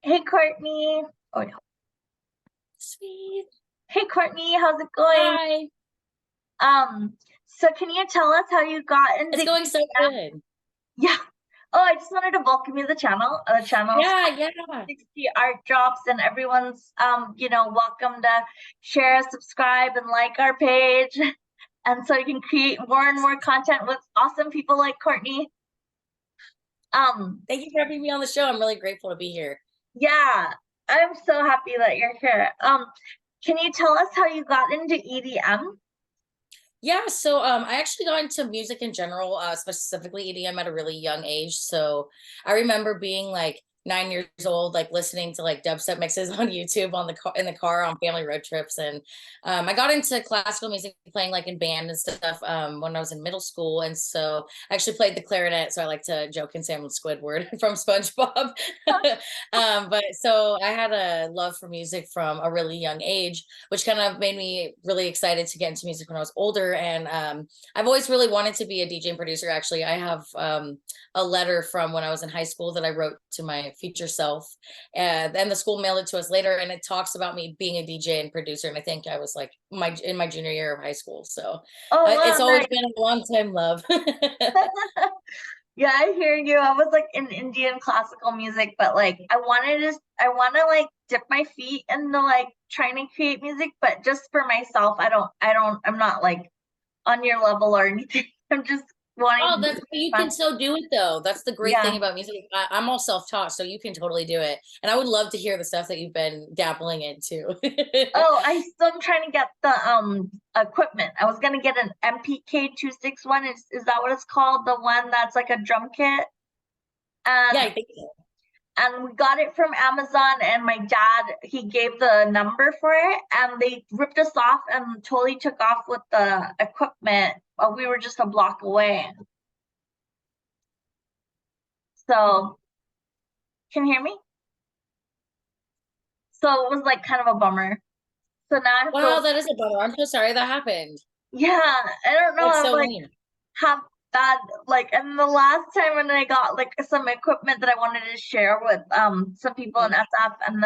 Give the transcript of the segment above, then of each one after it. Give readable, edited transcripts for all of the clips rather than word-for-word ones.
Hey Courtney. Oh, no. Sweet. Hey Courtney, how's it going? Hi. So can you tell us how you got into It's going so EDM? good. Yeah. Oh, I just wanted to welcome you to the channel. The channel's Yeah, yeah. 360 Art Drops, and everyone's welcome to share, subscribe, and like our page. And so you can create more and more content with awesome people like Courtney. Um, Thank you for having me on the show. I'm really grateful to be here. yeah, I'm so happy that you're here. Can you tell us how you got into EDM? Yeah, so I actually got into music in general, specifically EDM at a really young age. So I remember being like 9 years old, like listening to like dubstep mixes on YouTube on the car in the car on family road trips. And I got into classical music playing like in band and stuff when I was in middle school. And so I actually played the clarinet. So I like to joke and say I'm Squidward from SpongeBob. But so I had a love for music from a really young age, which kind of made me really excited to get into music when I was older. And I've always really wanted to be a DJ and producer. Actually, I have a letter from when I was in high school that I wrote to my future self. And then the school mailed it to us later, and it talks about me being a DJ and producer. And I think I was like in my junior year of high school. So Oh wow, it's always nice. been a long time love. Yeah, I hear you. I was like in Indian classical music, but like I want to like dip my feet into like trying to create music, but just for myself. I'm not like on your level or anything. I'm just wanting Oh, to do that's you fun. can still do it though. That's the great Yeah. thing about music. I'm all self-taught, so you can totally do it. And I would love to hear the stuff that you've been dabbling into. Oh, I still am trying to get the equipment. I was gonna get an MPK 261. Is that what it's called? The one that's like a drum kit. Yeah, And I think so. we got it from Amazon, and my dad, he gave the number for it, and they ripped us off and totally took off with the equipment. We were just a block away. So can you hear me? So it was like kind of a bummer. So now I have to, Wow, that is a bummer. I'm so sorry that happened. yeah, I don't know. That's I'm so like lame. have that like, and the last time when I got like some equipment that I wanted to share with some people in Mhm. SF, and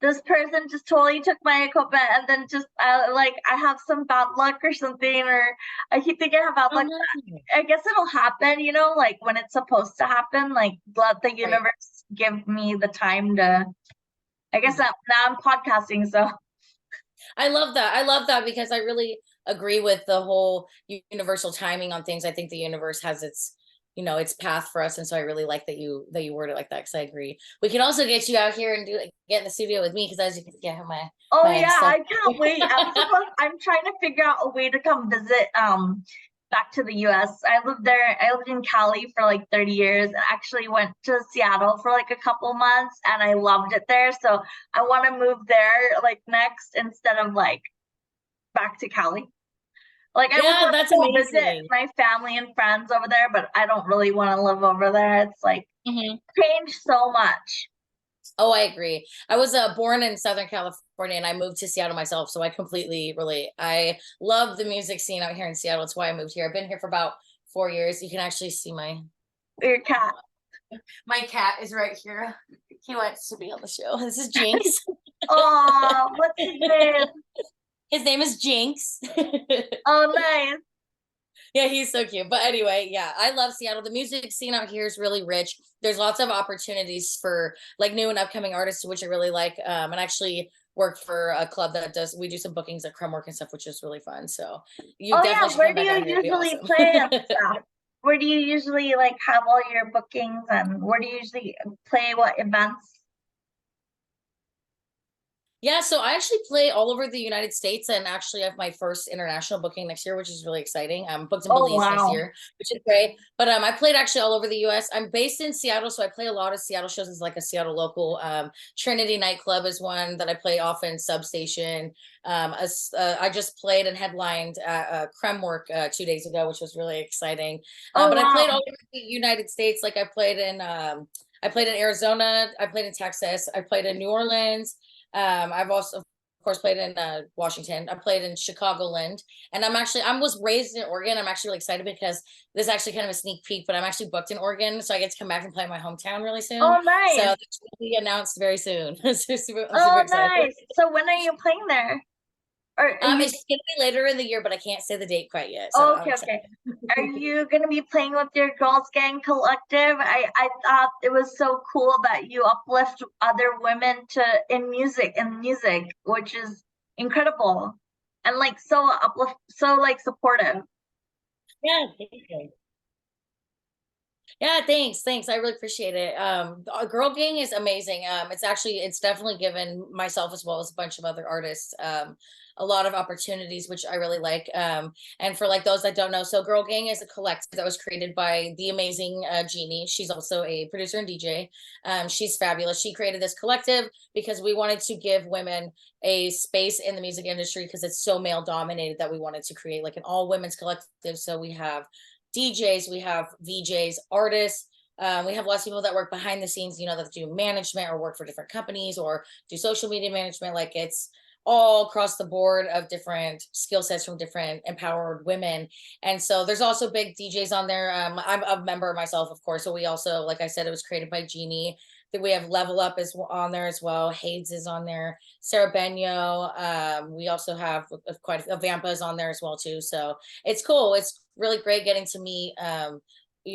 this person just totally took my equipment, and then just like I have some bad luck or something, or I keep thinking I have bad Oh luck. no. I guess it'll happen, like when it's supposed to happen. Like let the Right. universe give me the time to. I guess Mhm. now I'm podcasting, so I love that. I love that because I really agree with the whole universal timing on things. I think the universe has its path for us, and so I really like that you word it like that because I agree. We can also get you out here and get in the studio with me because as you can see, I have my oh my yeah, stuff. I can't wait. I'm trying to figure out a way to come visit back to the US. I lived in Cali for like 30 years, and actually went to Seattle for like a couple months, and I loved it there. So I want to move there like next, instead of like back to Cali. Like I would Yeah, love that's to go visit amazing. my family and friends over there, but I don't really want to live over there. It's like Mhm. changed so much. Oh, I agree. I was born in Southern California and I moved to Seattle myself, so I completely relate. I love the music scene out here in Seattle. It's why I moved here. I've been here for about 4 years. You can actually see Your cat. my cat is right here. He wants to be on the show. This is Jinx. Oh, what's his name? His name is Jinx. Oh, nice. Yeah, he's so cute. But anyway, yeah, I love Seattle. The music scene out here is really rich. There's lots of opportunities for like new and upcoming artists, which I really like. And actually work for a club that we do some bookings at Crumb Work and stuff, which is really fun. So you Oh definitely yeah, should where come do back you out here. It'd be usually awesome. play and stuff? Where do you usually like have all your bookings, and where do you usually play what events? Yeah, so I actually play all over the United States and actually have my first international booking next year, which is really exciting. I'm booked in Oh Belize next wow. year, which is great. But I played actually all over the US. I'm based in Seattle, so I play a lot of Seattle shows as like a Seattle local. Trinity nightclub is one that I play often, Substation. I just played and headlined at Creme Work 2 days ago, which was really exciting. Oh But I played all wow. over the United States. Like I played in Arizona, I played in Texas, I played in New Orleans. I've also course, played in Washington. I played in Chicagoland, and I was raised in Oregon. I'm actually really excited because this is actually kind of a sneak peek, but I'm actually booked in Oregon, so I get to come back and play in my hometown really soon. Oh, So nice. this will be announced very soon. I'm super Oh, excited. nice. So when are you playing there? Or are you? It's gonna be later in the year, but I can't say the date quite yet. So Oh, I'm okay, excited. okay. Are you gonna be playing with your Girls Gang Collective? I thought it was so cool that you uplift other women to in music, which is incredible, and like so uplift, so like supportive. Yeah, thank you. Yeah, thanks. I really appreciate it. Girl Gang is amazing. It's definitely given myself as well as a bunch of other artists a lot of opportunities, which I really like. And for like those that don't know, so Girl Gang is a collective that was created by the amazing Jeannie. She's also a producer and DJ. She's fabulous. She created this collective because we wanted to give women a space in the music industry because it's so male dominated that we wanted to create like an all women's collective. So we have DJs, we have VJs, artists. We have lots of people that work behind the scenes, that do management or work for different companies or do social media management. Like it's all across the board of different skill sets from different empowered women. And so there's also big DJs on there. I'm a member myself, of course. So we also, like I said, it was created by Jeannie. That we have Level Up is on there as well. Hades is on there. Sarah Benyo. We also have quite a Vampa is on there as well too. So it's cool. It's really great getting to meet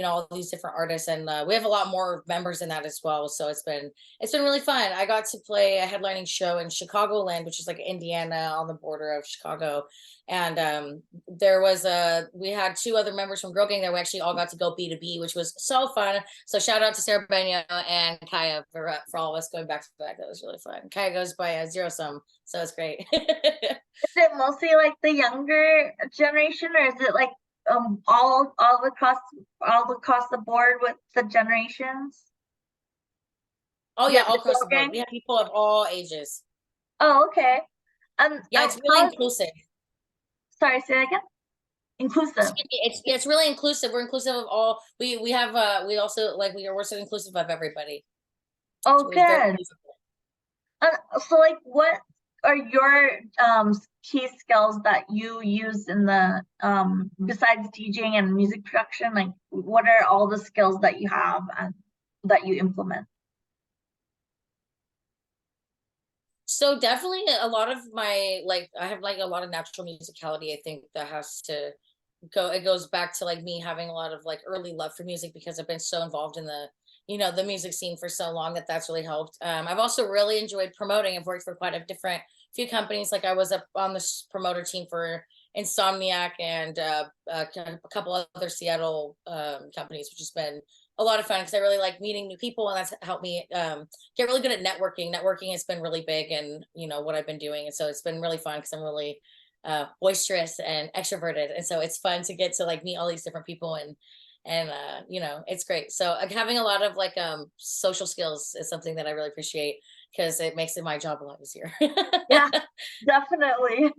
all these different artists, and we have a lot more members in that as well. So it's been really fun. I got to play a headlining show in Chicagoland, which is like Indiana on the border of Chicago, and we had two other members from Girl Gang that we actually all got to go B2B, which was so fun. So shout out to Sarah Benyo and Kaya for all of us going back to back. That was really fun. Kaya goes by Zero Sum, so it's great. Is it mostly like the younger generation, or is it like all across the board with the generations? Oh Yeah, yeah, all the across Girl the board. Gang. We have people of all ages. Oh, okay. Yeah, it's really How, inclusive. sorry, say that again. Inclusive. Excuse me, it's really inclusive. We're inclusive of all. We have we also like we're so inclusive of everybody. Oh, So we're very good. inclusive. So like what are your key skills that you use in the besides DJing and music production? Like what are all the skills that you have and that you implement? So definitely a lot of my like I have like a lot of natural musicality. I think that has to go. It goes back to like me having a lot of like early love for music because I've been so involved in the music scene for so long that's really helped. I've also really enjoyed promoting. I've worked for quite a different few companies. Like I was up on the promoter team for Insomniac and a couple other Seattle companies, which has been a lot of fun because I really like meeting new people, and that's helped me get really good at networking. Networking has been really big in what I've been doing, and so it's been really fun because I'm really boisterous and extroverted, and so it's fun to get to like meet all these different people and it's great. So having a lot of like social skills is something that I really appreciate because it makes my job a lot easier. Yeah, definitely.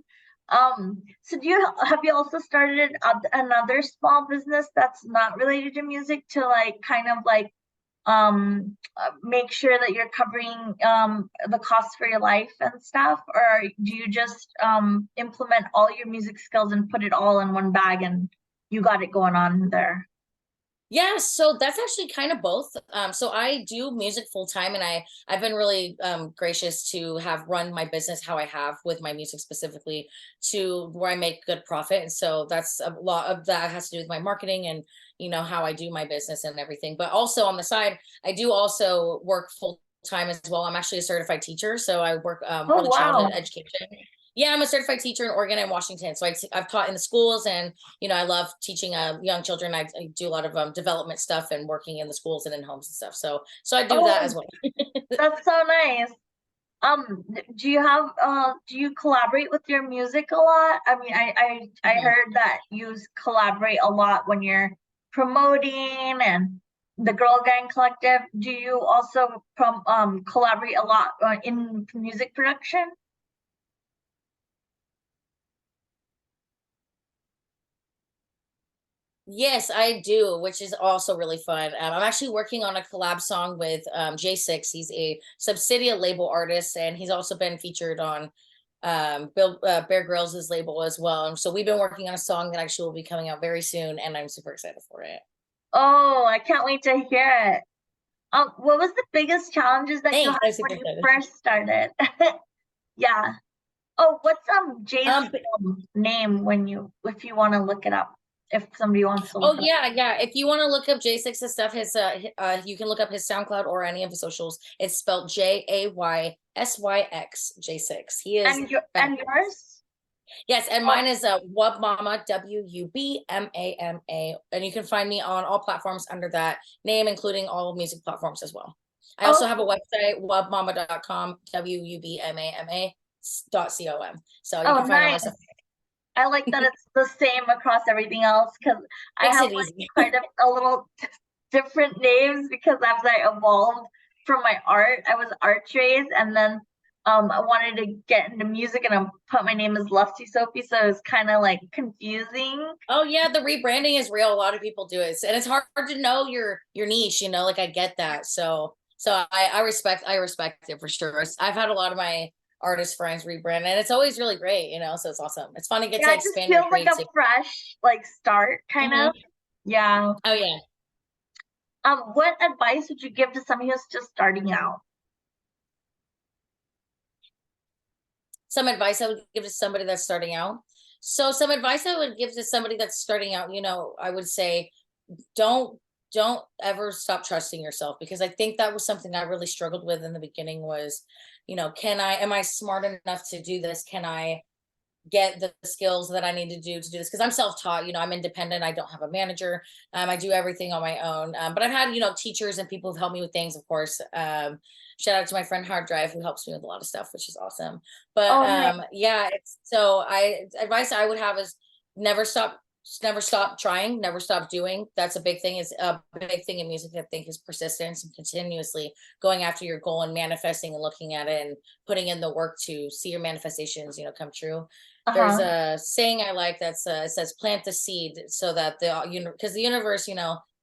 So have you also started another small business that's not related to music to like kind of like make sure that you're covering the costs for your life and stuff, or do you just implement all your music skills and put it all in one bag and you got it going on there? Yeah, so that's actually kind of both. So I do music full time, and I've been really gracious to have run my business how I have with my music specifically to where I make good profit. And so that's a lot of that has to do with my marketing and how I do my business and everything. But also on the side, I do also work full time as well. I'm actually a certified teacher, so I work Oh, early childhood wow. education. Yeah, I'm a certified teacher in Oregon and Washington. So I've taught in the schools, and I love teaching young children. I do a lot of development stuff and working in the schools and in homes and stuff. So I do that as Oh, well. that's so nice. Do you collaborate with your music a lot? I mean, I Mhm. heard that you collaborate a lot when you're promoting and the Girl Gang Collective. Do you also collaborate a lot in music production? Yes, I do, which is also really fun. I'm actually working on a collab song with J6. He's a Subsidia label artist, and he's also been featured on Bear Grylls' label as well. And so we've been working on a song that actually will be coming out very soon, and I'm super excited for it. Oh, I can't wait to hear it. What was the biggest challenges that you Thanks. had I'm super when you excited. first started? Yeah. Oh, what's Jay's name if you want to look it up, if somebody wants to look it up. Yeah. If you want to look up J6's stuff, you can look up his SoundCloud or any of his socials. It's spelled JAYSYX J6. He is and yours? Yes, and mine is WUBMAMA, WUBMAMA, and you can find me on all platforms under that name, including all music platforms as well. I also have a website, wubmama.com, WUBMAMA.com. So you can find all my stuff. I like that it's the same across everything else, because I have quite a little different names, because as I evolved from my art, I was art trays, and then I wanted to get into music, and I put my name as Lefty Sophie, so it was kind of like confusing. Oh yeah, the rebranding is real. A lot of people do it, and it's hard to know your niche. You know, like I get that. So I respect it for sure. I've had a lot of my artist friends rebrand, and it's always really great. You know, so it's awesome. It's fun to get to expand your creativity. It feels like a fresh start, kind of. Yeah. Oh yeah. What advice would you give to somebody who's just starting out? Some advice I would give to somebody that's starting out. So some advice I would give to somebody that's starting out, I would say, don't ever stop trusting yourself, because I think that was something I really struggled with in the beginning was, am I smart enough to do this? Can I get the skills that I need to do this? Because I'm self-taught, I'm independent. I don't have a manager. I do everything on my own. But I've had, teachers and people who've helped me with things, of course. Shout out to my friend Hard Drive, who helps me with a lot of stuff, which is awesome. But advice I would have is never stop trying, never stop doing. That's a big thing. Is a big thing in music, I think, is persistence and continuously going after your goal and manifesting and looking at it and putting in the work to see your manifestations, come true. There's a saying I like it says plant the seed, so that because the universe,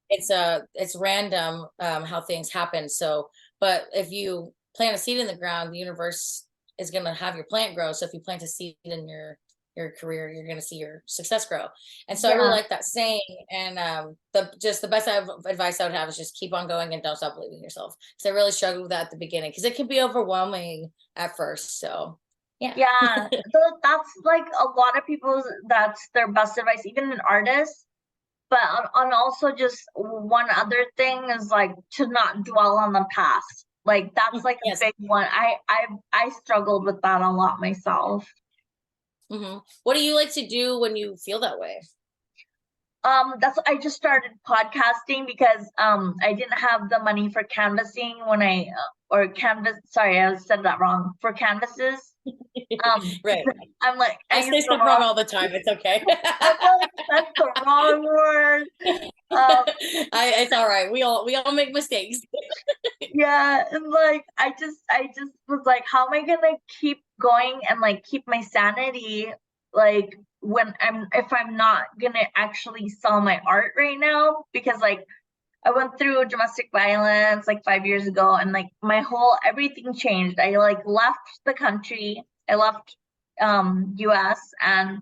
it's random how things happen. So, but if you plant a seed in the ground, the universe is going to have your plant grow. So if you plant a seed in your career, you're going to see your success grow. And so I really like that saying. And the best advice I would have is just keep on going and don't stop believing in yourself. Because I really struggled with that at the beginning, because it can be overwhelming at first. So yeah. So that's like a lot of people's, that's their best advice, even an artist. But on also just one other thing is like to not dwell on the past. Like that's like a big one. I struggled with that a lot myself. What do you like to do when you feel that way? I just started podcasting because I didn't have the money for canvassing when I said that wrong, for canvases. Right. I'm like, I say stuff wrong all the time. It's okay. That's the wrong word. It's all right. We all make mistakes. Yeah, and like I just was like, how am I gonna keep going and like keep my sanity, like if I'm not gonna actually sell my art right now? Because like I went through domestic violence like 5 years ago, and like everything changed. I like left the country. I left US, and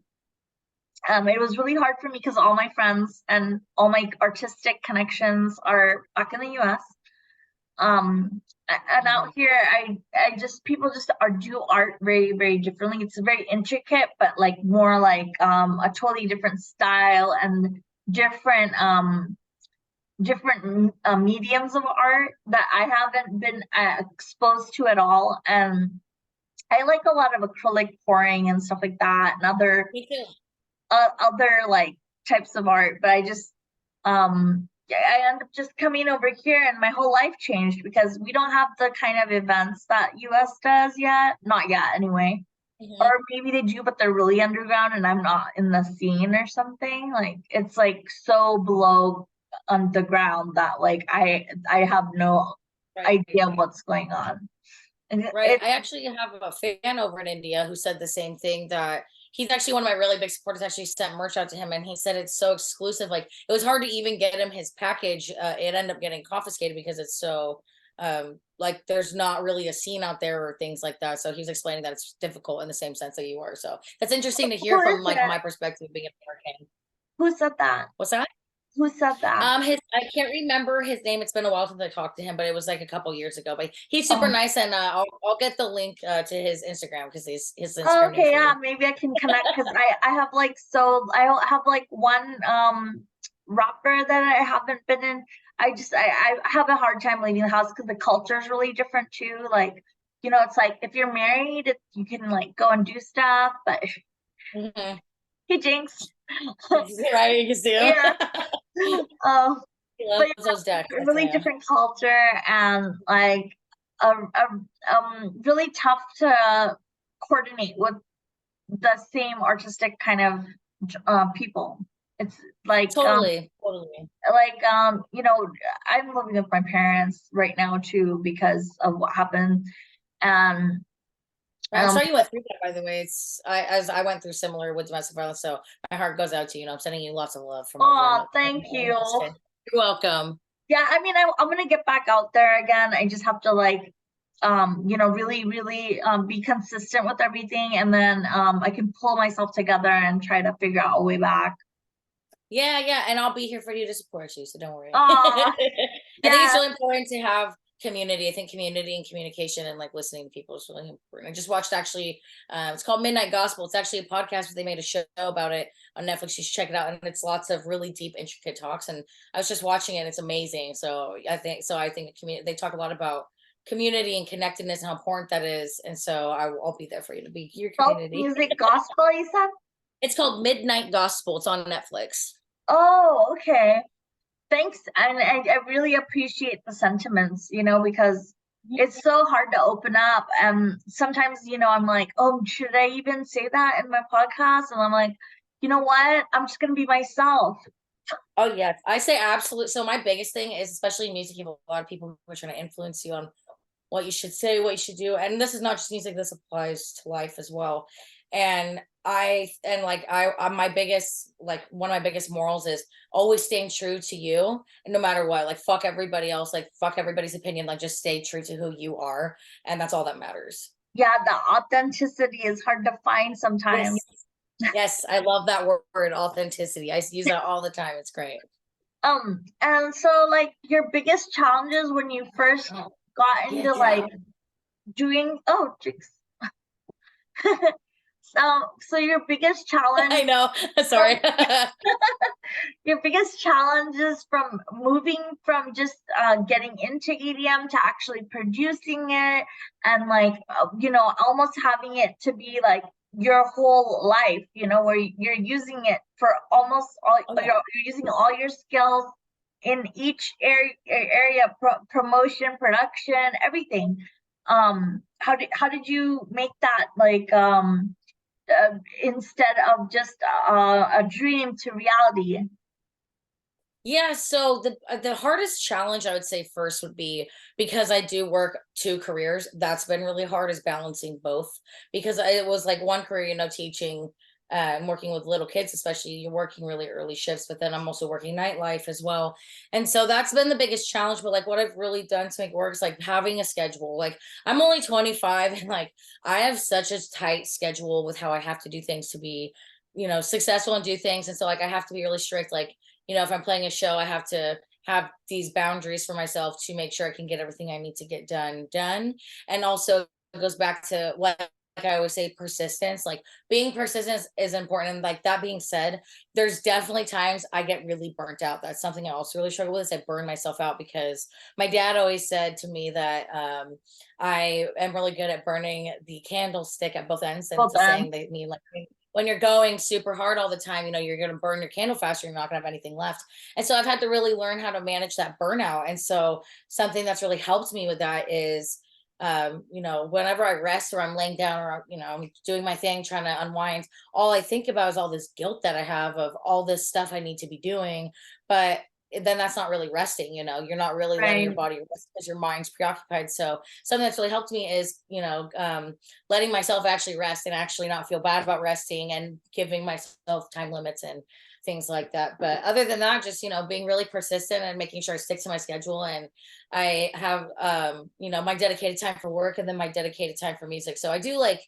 it was really hard for me because all my friends and all my artistic connections are back in the US. And out here, people just do art very, very differently. It's very intricate, but like more like a totally different style and different mediums of art that I haven't been exposed to at all. And I like a lot of acrylic pouring and stuff like that, and other like types of art. But I just I ended up just coming over here, and my whole life changed because we don't have the kind of events that US does yet. Not yet, anyway. Or maybe they do, but they're really underground, and I'm not in the scene or something. Like it's like so below underground that like I have no idea what's going on. I actually have a fan over in India who said the same thing, that he's actually one of my really big supporters. Actually sent merch out to him, and he said it's so exclusive. Like it was hard to even get him his package. It ended up getting confiscated because it's so like there's not really a scene out there or things like that. So he's explaining that it's difficult in the same sense that you are. So that's interesting to Who hear is from like it? my perspective being an American. Who said that? What's that? Who said that? His I can't remember his name. It's been a while since I talked to him, but it was like a couple years ago. But he's super Oh. nice, and I'll get the link to his Instagram because his Oh, Instagram name okay, for yeah, you. maybe I can connect because I have like I have like one rapper that I haven't been in. I have a hard time leaving the house because the culture is really different too. Like, it's like if you're married, you can like go and do stuff, but Mm-hmm. hey Jinx. Right, you can see him. Yeah. Um, He but loves those decks, a my really friend. different culture and like really tough to coordinate with the same artistic kind of people. It's Totally, totally. I'm living with my parents right now too because of what happened. And I'm sorry you went through that, by the way. As I went through similar with domestic violence, so my heart goes out to you. I'm sending you lots of love from over oh, in thank you. You're welcome. Yeah, I mean, I'm gonna get back out there again. I just have to like really, really be consistent with everything, and then I can pull myself together and try to figure out a way back. Yeah, yeah, and I'll be here for you to support you, so don't worry. Uh I think it's yeah. really important to have community. I think community and communication and like listening to people is really important. I just watched actually, it's called Midnight Gospel. It's actually a podcast, but they made a show about it on Netflix. You should check it out, and it's lots of really deep, intricate talks. And I was just watching it; it's amazing. So I think community. They talk a lot about community and connectedness and how important that is. And so I'll be there for you to be your Folk community. music gospel, you said? It's called Midnight Gospel. It's on Netflix. Oh, okay. Thanks. And I really appreciate the sentiments, because it's so hard to open up. And sometimes, I'm like, oh, should I even say that in my podcast? And I'm like, you know what? I'm just gonna be myself. Oh yes, I say absolute. So my biggest thing is, especially in music, you have a lot of people who are trying to influence you on what you should say, what you should do. And this is not just music, this applies to life as well. And I'm my biggest, like one of my biggest morals is always staying true to you, and no matter what, like fuck everybody else, like fuck everybody's opinion, like just stay true to who you are. And that's all that matters. Yeah, the authenticity is hard to find Yes. sometimes. Yes, I love that word, authenticity. I use that all the time. It's great. And so like your biggest challenges when you first got Yeah, into yeah. like doing Jinx. So your biggest challenge I know. from Sorry. your biggest challenges from moving from just getting into EDM to actually producing it and like almost having it to be like your whole life, where you're using it for almost all Oh yeah. you're using all your skills in each area, promotion, production, everything. How did you make that like instead of just a dream to reality? Yeah, so the hardest challenge I would say first would be, because I do work two careers. That's been really hard, is balancing both, because it was like one career, teaching and working with little kids, especially you're working really early shifts, but then I'm also working nightlife as well. And so that's been the biggest challenge. But like what I've really done to make it work is like having a schedule. Like I'm only 25 and like I have such a tight schedule with how I have to do things to be, successful and do things. And so like I have to be really strict. Like, if I'm playing a show, I have to have these boundaries for myself to make sure I can get everything I need to get done. And also it goes back to like I always say, persistence. Like being persistent is important. And like that being said, there's definitely times I get really burnt out. That's something I also really struggle with, is I burn myself out, because my dad always said to me that I am really good at burning the candlestick at both ends. And Well it's a saying done. they mean like when you're going super hard all the time, you're going to burn your candle faster. You're not going to have anything left. And so I've had to really learn how to manage that burnout. And so something that's really helped me with that is, whenever I rest or I'm laying down or, I'm doing my thing, trying to unwind, all I think about is all this guilt that I have of all this stuff I need to be doing. But then that's not really resting, you're not really letting your Right. body rest because your mind's preoccupied. So something that's really helped me is, letting myself actually rest and actually not feel bad about resting, and giving myself time limits, and things like that. But other than that, just, being really persistent and making sure I stick to my schedule, and I have, my dedicated time for work and then my dedicated time for music. So I do like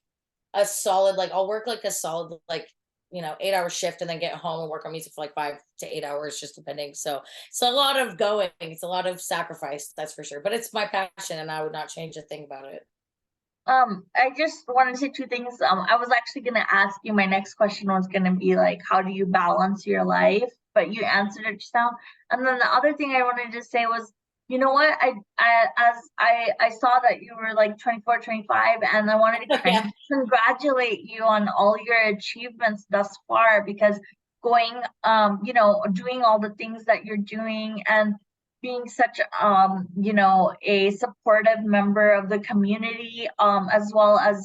a solid, like I'll work like a solid, like, 8-hour shift and then get home and work on music for like 5 to 8 hours, just depending. So it's a lot of going, it's a lot of sacrifice, that's for sure. But it's my passion and I would not change a thing about it. I just wanted to say two things. I was actually gonna ask you, my next question was gonna be like, how do you balance your life? But you answered it just now. And then the other thing I wanted to say was, you know what? I saw that you were like 24, 25, and I wanted to kind Yeah. of congratulate you on all your achievements thus far, because going, doing all the things that you're doing and being such a supportive member of the community, as well as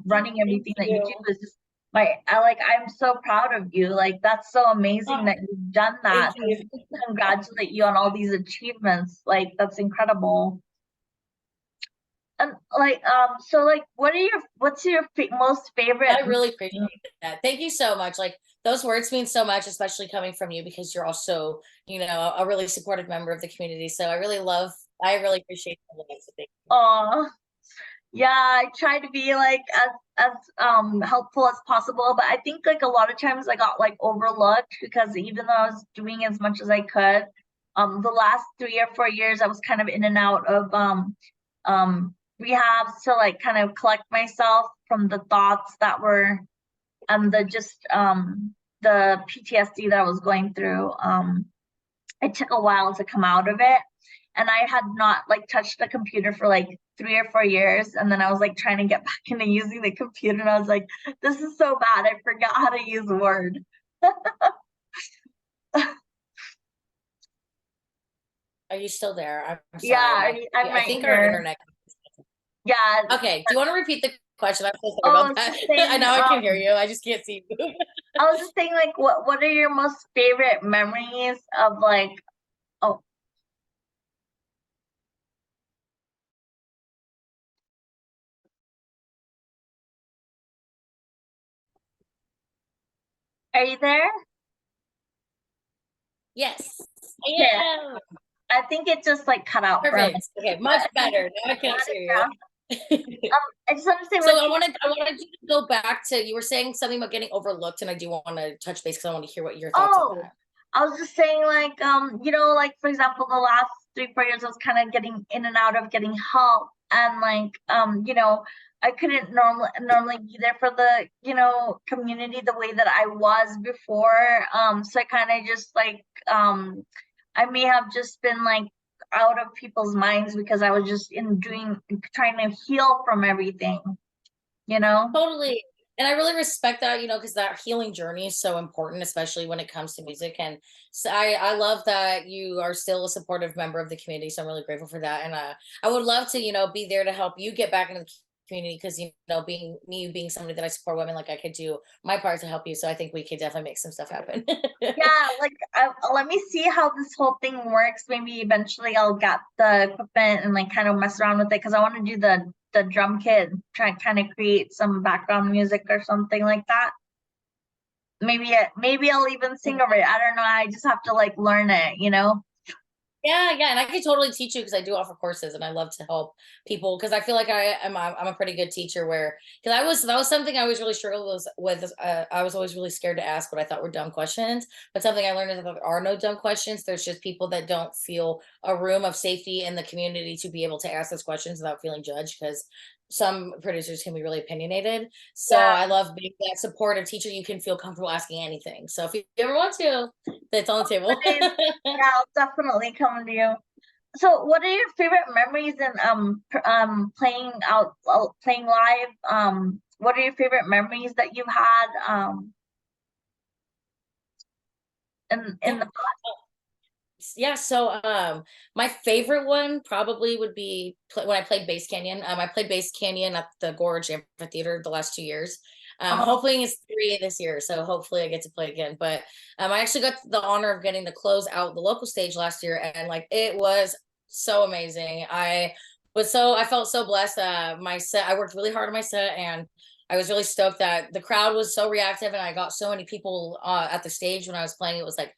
running Thank everything that you you. do is just I'm so proud of you. Like, that's so amazing Oh, that you've done thank that. you. Congratulate you on all these achievements. Like, that's incredible. And like, so like, what's your most favorite? I really appreciate that. Thank you so much. Like, those words mean so much, especially coming from you, because you're also, a really supportive member of the community. So I really appreciate that. So thank you. Oh, yeah, I try to be like as helpful as possible, but I think like a lot of times I got like overlooked, because even though I was doing as much as I could, the last 3 or 4 years I was kind of in and out of rehabs to like kind of collect myself from the thoughts that were the PTSD that I was going through. It took a while to come out of it, and I had not like touched the computer for like 3 or 4 years, and then I was like trying to get back into using the computer, and I was like, this is so bad, I forgot how to use Word. Are you still there? I'm Yeah, sorry. I'm I right think our here. internet. Yeah. Okay. Do you want to repeat the question? I'm so sorry Oh, I about was that. just I saying, know I can hear you. I just can't see you. I was just saying, like, what are your most favorite memories of like, oh, are you there? Yes. Okay, Yeah. I think it just like cut out for a minute, Perfect. Okay. but Much I think better. Now I I can got it hear now. you. I just want to say, So what's I wanted you to go back to, you were saying something about getting overlooked, and I do want to touch base because I want to hear what your thoughts on Oh, that. I was just saying, like, like for example, the last 3, 4 years, I was kind of getting in and out of getting help, and like, I couldn't normally be there for the community the way that I was before. So I kind of just like, I may have just been like out of people's minds because I was just trying to heal from everything, you know. Totally. And I really respect that, because that healing journey is so important, especially when it comes to music. And so I love that you are still a supportive member of the community. So I'm really grateful for that. And I would love to, be there to help you get back into the community, because, being somebody that I support women, like I could do my part to help you. So I think we could definitely make some stuff happen. Yeah, like let me see how this whole thing works. Maybe eventually I'll get the equipment and like kind of mess around with it, because I want to do the drum kit, try kind of create some background music or something like that. Maybe I'll even sing over it. I don't know. I just have to like learn it. Yeah, yeah, and I can totally teach you because I do offer courses and I love to help people, because I feel like I'm a pretty good teacher, where because that was something I was really struggled with. I was always really scared to ask what I thought were dumb questions, but something I learned is that there are no dumb questions. There's just people that don't feel a room of safety in the community to be able to ask those questions without feeling judged, because some producers can be really opinionated. So Yeah, I love being that supportive teacher. You can feel comfortable asking anything. So if you ever want to, that's on the table. yeah, I'll definitely come to you. So, what are your favorite memories in playing live? What are your favorite memories that you've had in Yeah. the Yeah, so my favorite one probably would be when I played Bass Canyon. I played Bass Canyon at the Gorge Amphitheater the last 2 years. Oh, Hopefully it's three this year, so hopefully I get to play again. But I actually got the honor of getting to close out the local stage last year, and like it was so amazing. I felt so blessed. My set, I worked really hard on my set, and I was really stoked that the crowd was so reactive, and I got so many people at the stage when I was playing. It was like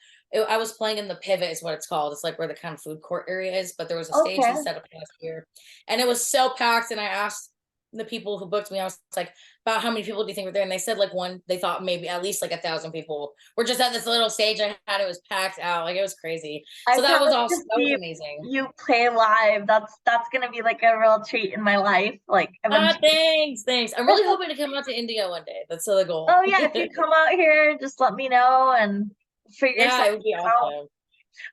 I was playing in the Pivot, is what it's called. It's like where the kind of food court area is, but there was a stage Okay. that set up last year, and it was so packed. And I asked the people who booked me, I was like, about how many people do you think were there? And they said like one, they thought maybe at least like 1,000 people were just at this little stage I had. It was packed out, like it was crazy. I So that can't was wait also to that was see amazing. you play live. That's gonna be like a real treat in my life, like Ah, eventually. thanks. I'm really hoping to come out to India one day. That's still the goal. Oh yeah, if you come out here, just let me know and figure Yeah, something it would be out. awesome.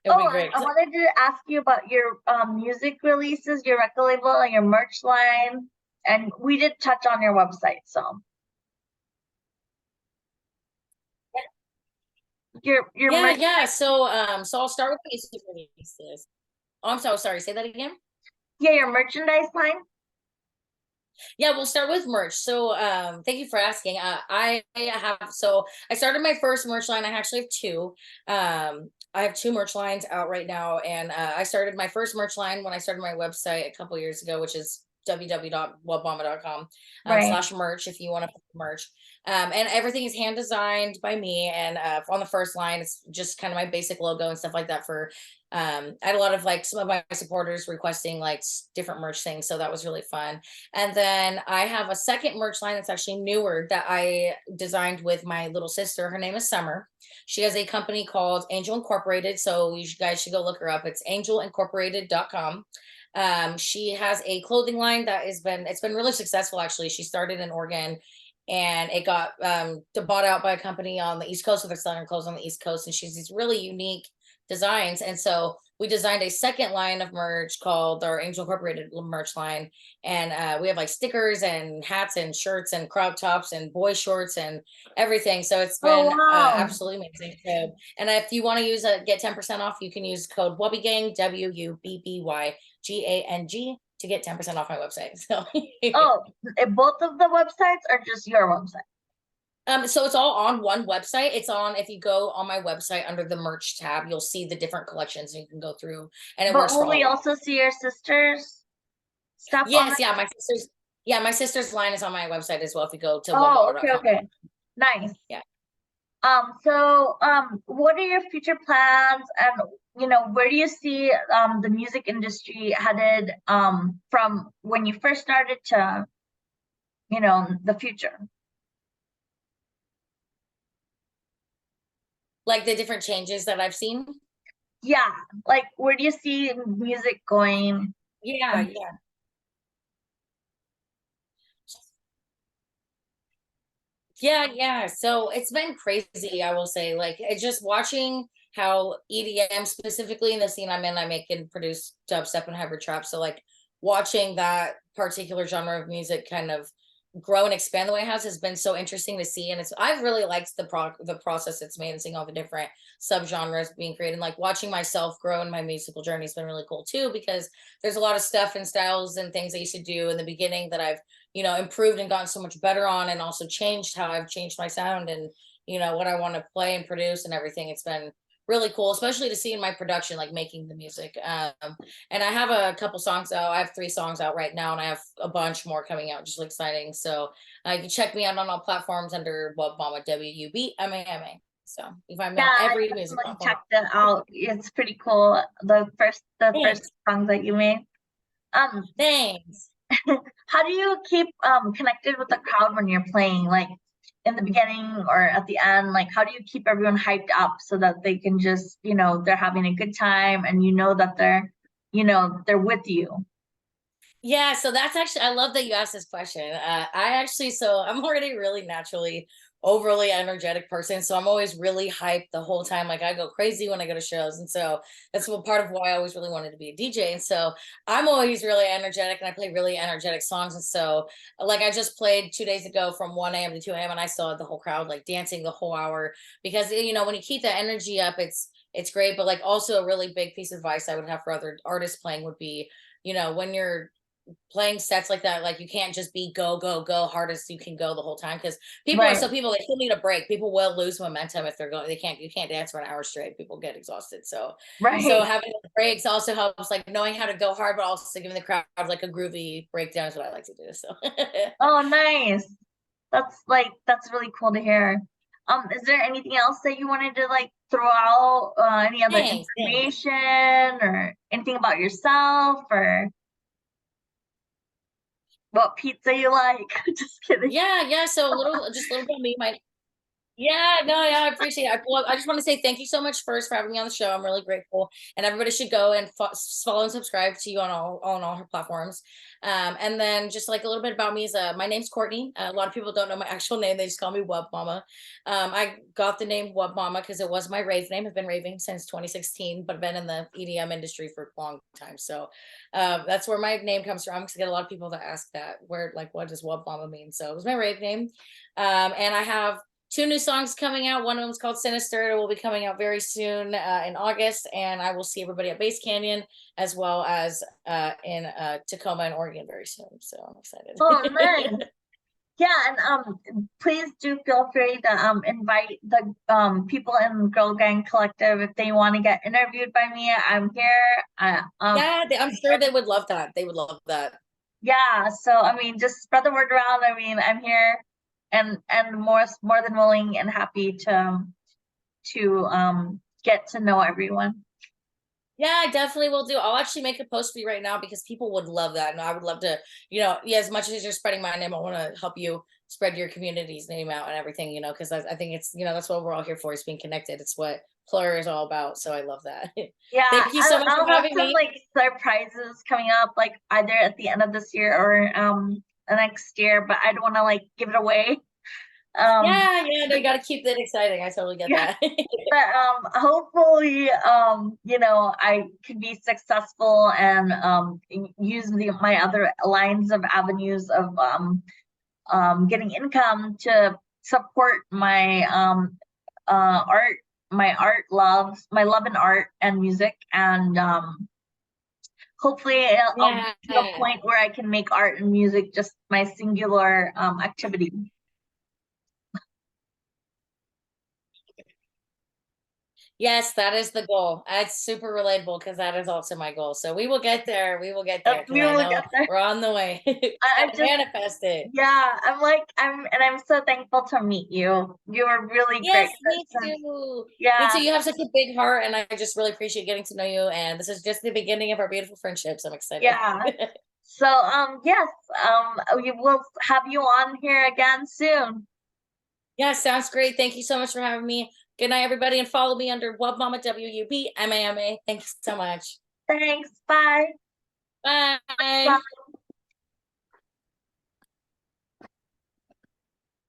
It would be Oh, and great. I wanted to ask you about your music releases, your record label, and your merch line. And we did touch on your website, so your Yeah, merch. yeah. So I'll start with the music releases. Oh, I'm so sorry. Say that again. Yeah, your merchandise line. Yeah, we'll start with merch. So thank you for asking. I started my first merch line. I actually have two. I have two merch lines out right now, and I started my first merch line when I started my website a couple years ago, which is www.wubmama.com Right. slash merch if you want to put merch. And everything is hand designed by me. And on the first line, it's just kind of my basic logo and stuff like that for I had a lot of like some of my supporters requesting like different merch things. So that was really fun. And then I have a second merch line that's actually newer that I designed with my little sister. Her name is Summer. She has a company called Angel Incorporated. So you guys should go look her up. It's angelincorporated.com. She has a clothing line that it's been really successful actually. She started in Oregon, and it got bought out by a company on the East Coast, so they're selling her clothes on the East Coast, and she's these really unique designs. And so we designed a second line of merch called our Angel Incorporated merch line. And we have like stickers and hats and shirts and crop tops and boy shorts and everything. So it's Oh been wow. absolutely amazing. So, and if you want to use get 10% off, you can use code WUBBYGANG, WUBBYGANG, to get 10% off my website. So Oh, both of the websites are just your website. So it's all on one website. It's on, if you go on my website under the merch tab, you'll see the different collections and you can go through, and it But works for will all we of them. also see your sister's stuff on Yes, there? yeah, my sister's line is on my website as well. If you go to Oh, okay, wubmama.com. okay. Nice. Yeah. So what are your future plans, and where do you see the music industry headed from when you first started to the future? Like the different changes that I've seen. Yeah, like where do you see music going? Yeah, yeah. Yeah, yeah. So it's been crazy, I will say. Like it's just watching how EDM, specifically in the scene I'm in, I make and produce dubstep and hybrid trap. So like watching that particular genre of music kind of grow and expand the way it has been so interesting to see. And I've really liked the process it's made and seeing all the different subgenres being created. Like watching myself grow in my musical journey has been really cool too, because there's a lot of stuff and styles and things I used to do in the beginning that I've improved and gotten so much better on, and also changed how I've changed my sound and what I want to play and produce and everything. It's been really cool, especially to see in my production, like making the music. And I have a couple songs out. I have 3 songs out right now, and I have a bunch more coming out, just exciting. So you can check me out on all platforms under WUBMAMA, WUBMAMA. So you find me Yeah, on I every music definitely platform. checked it out. It's pretty cool. The first Thanks. songs that you made. Um, Thanks. how do you keep connected with the crowd when you're playing? Like in the beginning or at the end, like how do you keep everyone hyped up so that they can just, they're having a good time and that they're with you? Yeah, so that's actually, I love that you asked this question. So I'm already really naturally overly energetic person. So I'm always really hyped the whole time. Like I go crazy when I go to shows. And so that's what part of why I always really wanted to be a DJ. And so I'm always really energetic, and I play really energetic songs. And so like I just played 2 days ago from 1 a.m. to 2 a.m. and I saw the whole crowd like dancing the whole hour, because when you keep that energy up, it's great. But like also a really big piece of advice I would have for other artists playing would be, when you're playing sets like that, like you can't just be go go go hardest you can go the whole time, because Right, people they still need a break. People will lose momentum if they're going, you can't dance for an hour straight. People get exhausted. So right. having breaks also helps, like knowing how to go hard but also giving the crowd like a groovy breakdown is what I like to do. So Oh, nice. That's really cool to hear. Is there anything else that you wanted to like throw out? Any other Thanks. information or anything about yourself or what pizza you like? Just kidding. Yeah. So just a little bit of me. Yeah, no, yeah, I appreciate it. Well, I just want to say thank you so much first for having me on the show. I'm really grateful, and everybody should go and follow and subscribe to you on all her platforms. And then just like a little bit about me is my name's Courtney. A lot of people don't know my actual name; they just call me WUBMAMA. I got the name WUBMAMA because it was my rave name. I've been raving since 2016, but I've been in the EDM industry for a long time. So that's where my name comes from. Because I get a lot of people that ask that, where like what does WUBMAMA mean? So it was my rave name, and I have two new songs coming out. One of them is called Sinister. It will be coming out very soon in August, and I will see everybody at Base Canyon as well as in Tacoma and Oregon very soon. So I'm excited. Oh, nice. Yeah, and please do feel free to invite the people in Girl Gang Collective if they want to get interviewed by me. I'm here. Yeah, I'm sure they would love that. They would love that. Yeah, so I mean, just spread the word around. I mean, I'm here, and more than willing and happy to get to know everyone. Yeah, I definitely will do. I'll actually make a post for you right now because people would love that. And I would love to, yeah, as much as you're spreading my name, I want to help you spread your community's name out and everything, because I think it's, that's what we're all here for, is being connected. It's what Plur is all about. So I love that. Yeah, Thank you so much I'll for have having some me. like surprises coming up, like either at the end of this year or the next year, but I don't want to like give it away. Yeah, they got to keep that exciting. I totally get Yeah, that. but hopefully I can be successful and use my other lines of avenues of getting income to support my art, my love in art and music, and hopefully I'll Yeah. get to a point where I can make art and music just my singular activity. Yes, that is the goal. It's super relatable because that is also my goal. So we will get there. We will get there because We I will know get there. we're on the way. Just I gotta just manifest it. Yeah, I'm so thankful to meet you. You are a really Yes, great me person. too. Me too. Yeah. You have such a big heart, and I just really appreciate getting to know you. And this is just the beginning of our beautiful friendships. I'm excited. Yeah. So yes, we will have you on here again soon. Yeah, sounds great. Thank you so much for having me. Good night, everybody, and follow me under WUBMAMA, WUBMAMA. Thanks so much. Thanks. Bye. Bye. Bye.